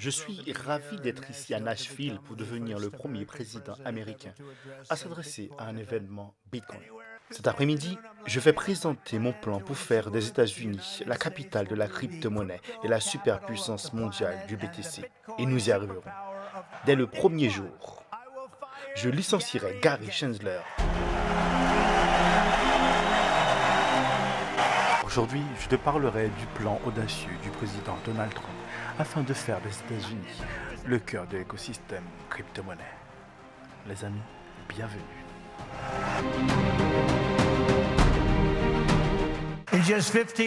Je suis ravi d'être ici à Nashville pour devenir le premier président américain à s'adresser à un événement Bitcoin. Cet après-midi, je vais présenter mon plan pour faire des États-Unis la capitale de la crypto-monnaie et la superpuissance mondiale du BTC. Et nous y arriverons. Dès le premier jour, je licencierai Gary Gensler. Aujourd'hui, je te parlerai du plan audacieux du président Donald Trump afin de faire des États-Unis le cœur de l'écosystème crypto-monnaie. Les amis, bienvenue.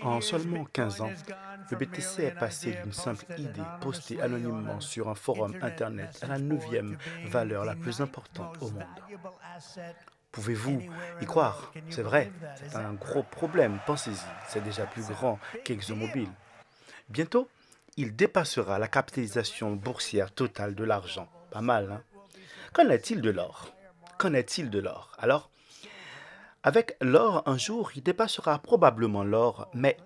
En seulement 15 ans, le BTC est passé d'une simple idée postée anonymement sur un forum internet à la 9e valeur la plus importante au monde. Pouvez-vous y croire? C'est vrai, c'est un gros problème, pensez-y, c'est déjà plus grand qu'ExxonMobil. Bientôt, il dépassera la capitalisation boursière totale de l'argent. Pas mal, hein? Qu'en est-il de l'or? Qu'en est-il de l'or? Alors, avec l'or, un jour, il dépassera probablement l'or, mais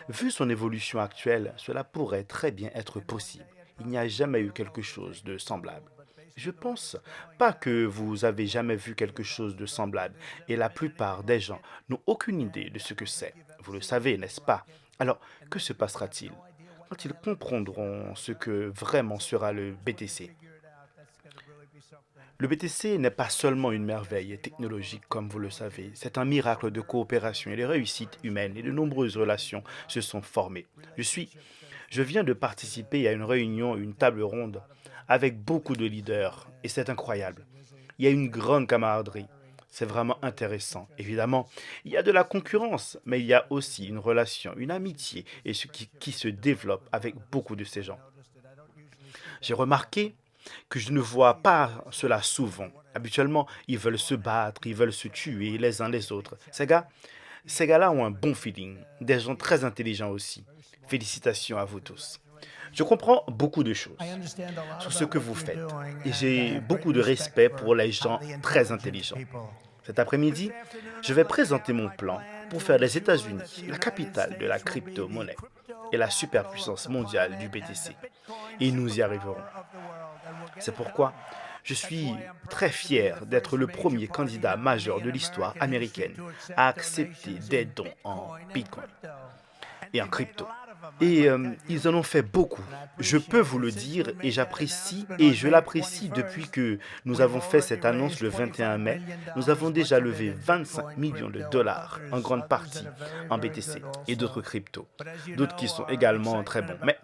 vu son évolution actuelle, cela pourrait très bien être possible. Il n'y a jamais eu quelque chose de semblable. Je pense pas que vous avez jamais vu quelque chose de semblable, et la plupart des gens n'ont aucune idée de ce que c'est. Vous le savez, n'est-ce pas? Alors, que se passera-t-il quand ils comprendront ce que vraiment sera le BTC? Le BTC n'est pas seulement une merveille technologique, comme vous le savez, c'est un miracle de coopération et de réussite humaine et de nombreuses relations se sont formées. Je viens de participer à une réunion, une table ronde, avec beaucoup de leaders, et c'est incroyable. Il y a une grande camaraderie. C'est vraiment intéressant. Évidemment, il y a de la concurrence, mais il y a aussi une relation, une amitié, et qui se développe avec beaucoup de ces gens. J'ai remarqué que je ne vois pas cela souvent. Habituellement, ils veulent se battre, ils veulent se tuer les uns les autres. Ces gars-là ont un bon feeling, des gens très intelligents aussi. Félicitations à vous tous. Je comprends beaucoup de choses sur ce que vous faites et j'ai beaucoup de respect pour les gens très intelligents. Cet après-midi, je vais présenter mon plan pour faire des États-Unis la capitale de la crypto-monnaie et la superpuissance mondiale du BTC. Et nous y arriverons. C'est pourquoi je suis très fier d'être le premier candidat majeur de l'histoire américaine à accepter des dons en Bitcoin et en crypto. Et ils en ont fait beaucoup. Je peux vous le dire et je l'apprécie depuis que nous avons fait cette annonce le 21 mai. Nous avons déjà levé 25 millions de dollars, en grande partie en BTC et d'autres cryptos, d'autres qui sont également très bons. Mais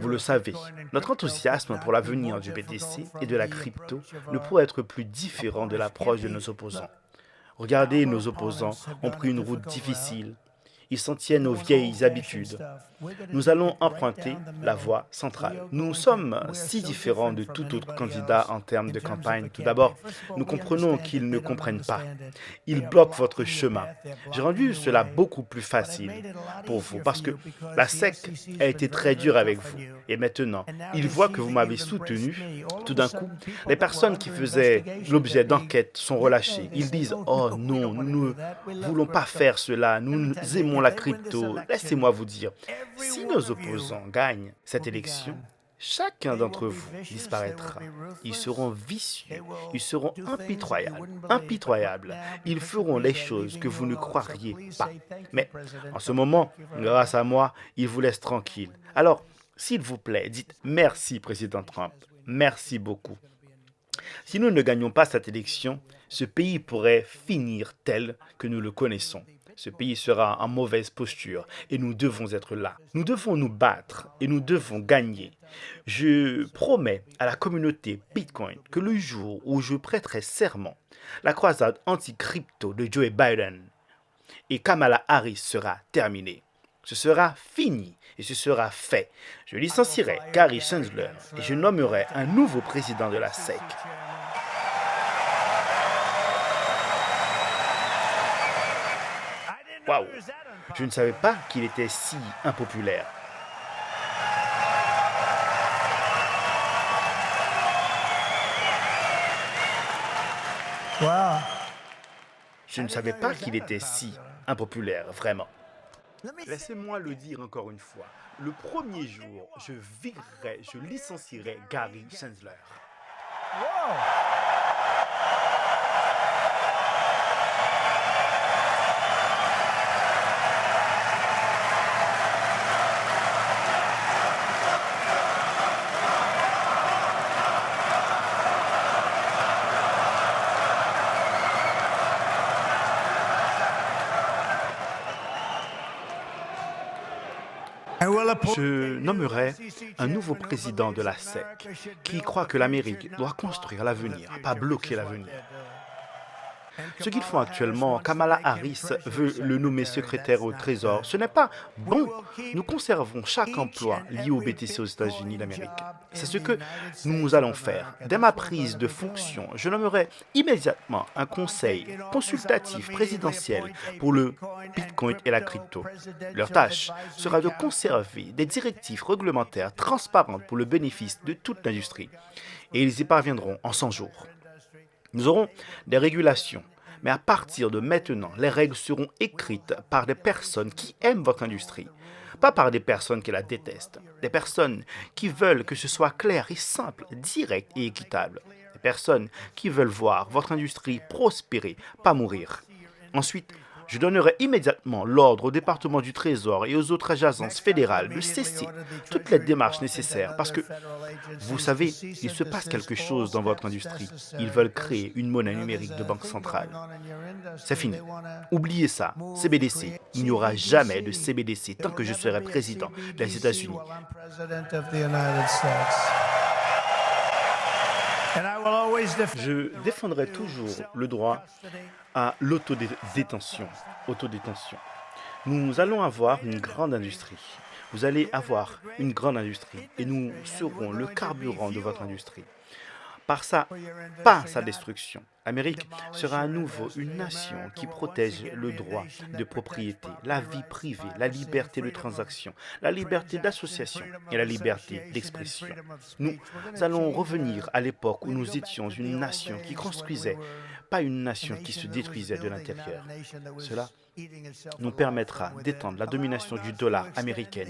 vous le savez, notre enthousiasme pour l'avenir du BTC et de la crypto ne pourrait être plus différent de l'approche de nos opposants. Regardez, nos opposants ont pris une route difficile. Ils s'en tiennent aux vieilles habitudes. Nous allons emprunter la voie centrale. Nous sommes si différents de tout autre candidat en termes de campagne. Tout d'abord, nous comprenons qu'ils ne comprennent pas. Ils bloquent votre chemin. J'ai rendu cela beaucoup plus facile pour vous parce que la SEC a été très dure avec vous. Et maintenant, ils voient que vous m'avez soutenu. Tout d'un coup, les personnes qui faisaient l'objet d'enquêtes sont relâchées. Ils disent: «Oh non, nous ne voulons pas faire cela. Nous aimons la crypto.» Laissez-moi vous dire, si nos opposants gagnent cette élection, chacun d'entre vous disparaîtra. Ils seront vicieux, ils seront impitoyables, impitoyables. Ils feront les choses que vous ne croiriez pas. Mais en ce moment, grâce à moi, ils vous laissent tranquille. Alors, s'il vous plaît, dites merci, Président Trump. Merci beaucoup. Si nous ne gagnons pas cette élection, ce pays pourrait finir tel que nous le connaissons. Ce pays sera en mauvaise posture et nous devons être là. Nous devons nous battre et nous devons gagner. Je promets à la communauté Bitcoin que le jour où je prêterai serment, la croisade anti-crypto de Joe Biden et Kamala Harris sera terminée. Ce sera fini et ce sera fait. Je licencierai Gary Gensler et je nommerai un nouveau président de la SEC. Waouh! Je ne savais pas qu'il était si impopulaire. Je ne savais pas qu'il était si impopulaire, vraiment. Laissez-moi le dire encore une fois. Le premier jour, je virerai, je licencierai Gary Gensler. Je nommerai un nouveau président de la SEC qui croit que l'Amérique doit construire l'avenir, pas bloquer l'avenir. Ce qu'ils font actuellement, Kamala Harris veut le nommer secrétaire au Trésor. Ce n'est pas bon. Nous conservons chaque emploi lié au BTC aux États-Unis d'Amérique. C'est ce que nous allons faire. Dès ma prise de fonction, je nommerai immédiatement un conseil consultatif présidentiel pour le Bitcoin et la crypto. Leur tâche sera de conserver des directives réglementaires transparentes pour le bénéfice de toute l'industrie. Et ils y parviendront en 100 jours. Nous aurons des régulations, mais à partir de maintenant, les règles seront écrites par des personnes qui aiment votre industrie, pas par des personnes qui la détestent, des personnes qui veulent que ce soit clair et simple, direct et équitable, des personnes qui veulent voir votre industrie prospérer, pas mourir. Ensuite, je donnerai immédiatement l'ordre au département du Trésor et aux autres agences fédérales de cesser toutes les démarches nécessaires parce que, vous savez, il se passe quelque chose dans votre industrie. Ils veulent créer une monnaie numérique de banque centrale. C'est fini. Oubliez ça. CBDC. Il n'y aura jamais de CBDC tant que je serai président des États-Unis. Je défendrai toujours le droit à l'autodétention. Autodétention. Nous allons avoir une grande industrie. Vous allez avoir une grande industrie et nous serons le carburant de votre industrie. Pas sa destruction. L'Amérique sera à nouveau une nation qui protège le droit de propriété, la vie privée, la liberté de transaction, la liberté d'association et la liberté d'expression. Nous allons revenir à l'époque où nous étions une nation qui construisait, pas une nation qui se détruisait de l'intérieur. Cela nous permettra d'étendre la domination du dollar américain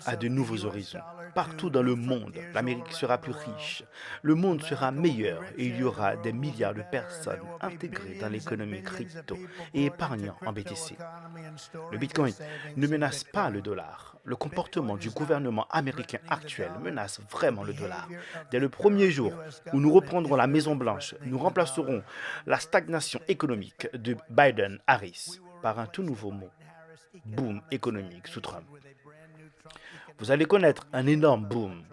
à de nouveaux horizons. Partout dans le monde, l'Amérique sera plus riche, le monde sera meilleur et il y aura des milliards de personnes intégrées dans l'économie crypto et épargnant en BTC. Le Bitcoin ne menace pas le dollar. Le comportement du gouvernement américain actuel menace vraiment le dollar. Dès le premier jour où nous reprendrons la Maison-Blanche, nous remplacerons la stagnation économique de Biden-Harris par un tout nouveau mot, boom économique sous Trump. Vous allez connaître un énorme boom.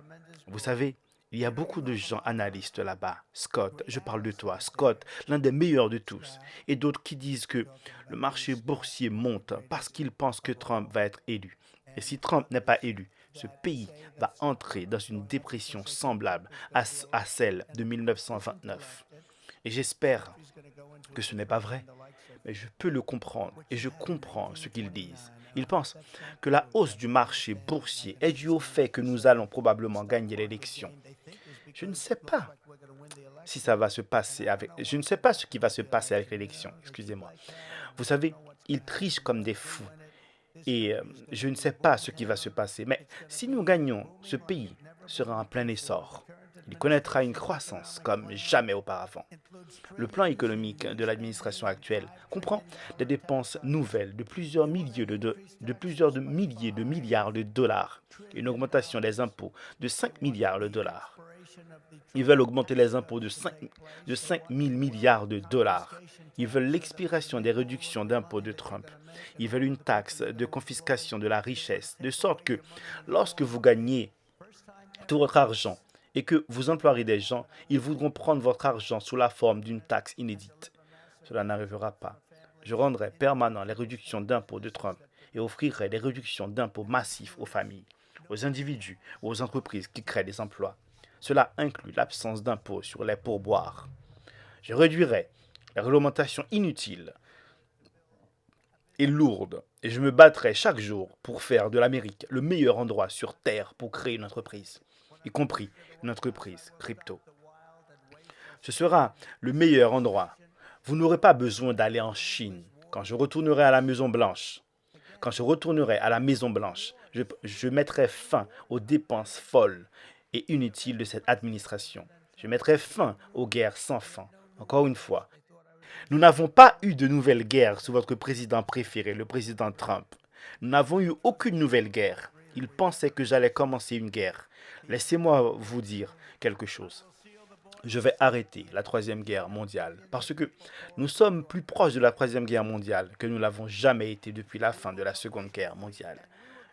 Vous savez, il y a beaucoup de gens analystes là-bas. Scott, je parle de toi. Scott, l'un des meilleurs de tous. Et d'autres qui disent que le marché boursier monte parce qu'ils pensent que Trump va être élu. Et si Trump n'est pas élu, ce pays va entrer dans une dépression semblable à celle de 1929. Et j'espère que ce n'est pas vrai, mais je peux le comprendre et je comprends ce qu'ils disent. Ils pensent que la hausse du marché boursier est due au fait que nous allons probablement gagner l'élection. Je ne sais pas si ça va se passer avec... Je ne sais pas ce qui va se passer avec l'élection, excusez-moi. Vous savez, ils trichent comme des fous. Et je ne sais pas ce qui va se passer. Mais si nous gagnons, ce pays sera en plein essor. Il connaîtra une croissance comme jamais auparavant. Le plan économique de l'administration actuelle comprend des dépenses nouvelles de plusieurs milliers de milliards de dollars, une augmentation des impôts de 5 milliards de dollars. Ils veulent augmenter les impôts de 5 000 milliards de dollars. Ils veulent l'expiration des réductions d'impôts de Trump. Ils veulent une taxe de confiscation de la richesse, de sorte que lorsque vous gagnez tout votre argent et que vous emploierez des gens, ils voudront prendre votre argent sous la forme d'une taxe inédite. Cela n'arrivera pas. Je rendrai permanent les réductions d'impôts de Trump et offrirai des réductions d'impôts massifs aux familles, aux individus ou aux entreprises qui créent des emplois. Cela inclut l'absence d'impôts sur les pourboires. Je réduirai les réglementations inutiles et lourdes et je me battrai chaque jour pour faire de l'Amérique le meilleur endroit sur Terre pour créer une entreprise, y compris une entreprise crypto. Ce sera le meilleur endroit. Vous n'aurez pas besoin d'aller en Chine quand je retournerai à la Maison Blanche. Quand je retournerai à la Maison-Blanche, je mettrai fin aux dépenses folles et inutiles de cette administration. Je mettrai fin aux guerres sans fin. Encore une fois, nous n'avons pas eu de nouvelle guerre sous votre président préféré, le président Trump. Nous n'avons eu aucune nouvelle guerre. Il pensait que j'allais commencer une guerre. Laissez-moi vous dire quelque chose. Je vais arrêter la Troisième Guerre mondiale parce que nous sommes plus proches de la Troisième Guerre mondiale que nous l'avons jamais été depuis la fin de la Seconde Guerre mondiale.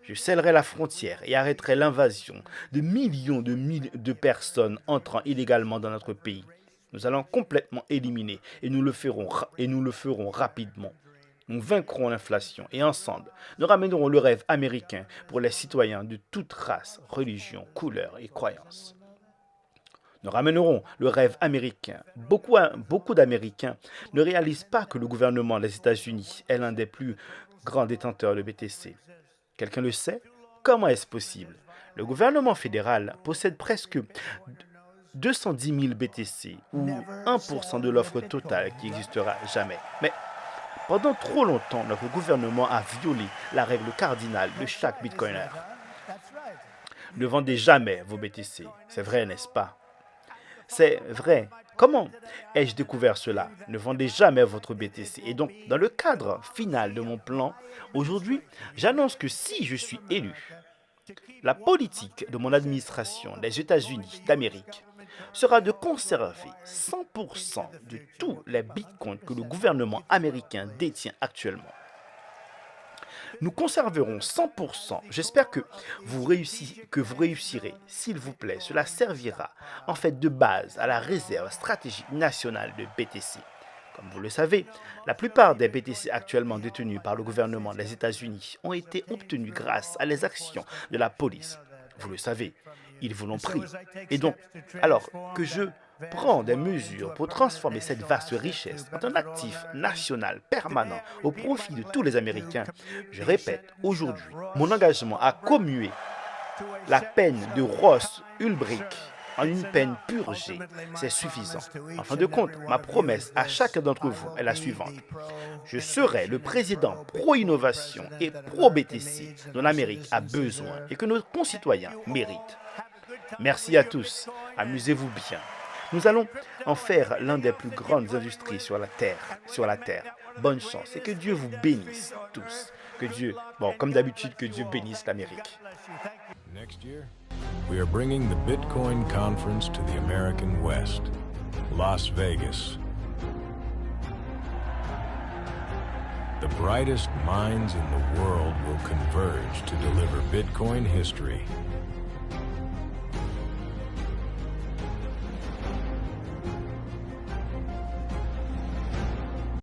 Je scellerai la frontière et arrêterai l'invasion de millions de personnes entrant illégalement dans notre pays. Nous allons complètement éliminer et nous le ferons rapidement. Nous vaincrons l'inflation et ensemble, nous ramènerons le rêve américain pour les citoyens de toute race, religion, couleur et croyance. Nous ramènerons le rêve américain. Beaucoup d'Américains ne réalisent pas que le gouvernement des États-Unis est l'un des plus grands détenteurs de BTC. Quelqu'un le sait? Comment est-ce possible? Le gouvernement fédéral possède presque 210 000 BTC, ou 1% de l'offre totale qui existera jamais. Mais pendant trop longtemps, notre gouvernement a violé la règle cardinale de chaque bitcoiner. Ne vendez jamais vos BTC. C'est vrai, n'est-ce pas? C'est vrai. Comment ai-je découvert cela? Ne vendez jamais votre BTC. Et donc, dans le cadre final de mon plan, aujourd'hui, j'annonce que si je suis élu, la politique de mon administration des États-Unis d'Amérique sera de conserver 100% de tous les bitcoins que le gouvernement américain détient actuellement. Nous conserverons 100%. J'espère que vous réussirez. S'il vous plaît, cela servira en fait de base à la réserve stratégique nationale de BTC. Comme vous le savez, la plupart des BTC actuellement détenus par le gouvernement des États-Unis ont été obtenus grâce à les actions de la police. Vous le savez, ils vous l'ont pris. Et donc, alors que je prends des mesures pour transformer cette vaste richesse en un actif national permanent au profit de tous les Américains, je répète aujourd'hui mon engagement à commuer la peine de Ross Ulbricht en une peine purgée. C'est suffisant. En fin de compte, ma promesse à chacun d'entre vous est la suivante. Je serai le président pro-innovation et pro-BTC dont l'Amérique a besoin et que nos concitoyens méritent. Merci à tous. Amusez-vous bien. Nous allons en faire l'un des plus grandes industries sur la Terre. Bonne chance et que Dieu vous bénisse tous. Que Dieu, comme d'habitude, que Dieu bénisse l'Amérique. Next year, we are bringing the Bitcoin conference to the American West, Las Vegas. The brightest minds in the world will converge to deliver Bitcoin history.